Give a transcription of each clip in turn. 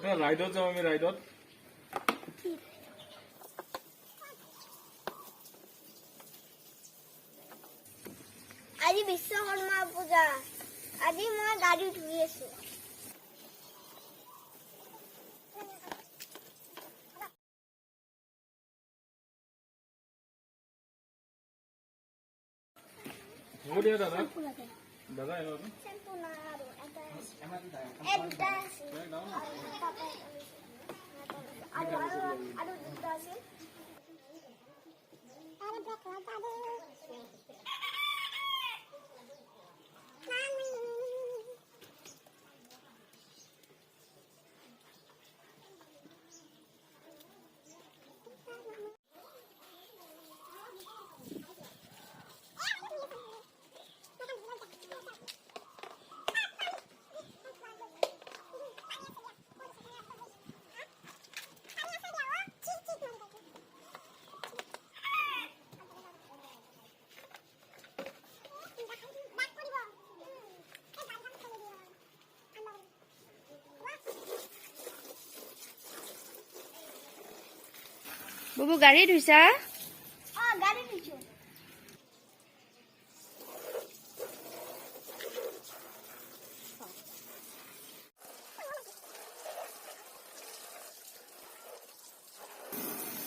ৰাইডত যাওঁ আমি ৰাইডত আজি বিশ্বকৰ্মা পূজা আজি মই গাড়ী ধুই আছো হ'ব দিয়া দাদা দাদা এনে চেম্পু না আৰু এটা আছে আৰু দুটা আছে আৰু বুবু গাড়ী ধুইছা গাড়ী ধুইছো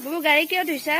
বুবু গাড়ী কিয় ধুইছা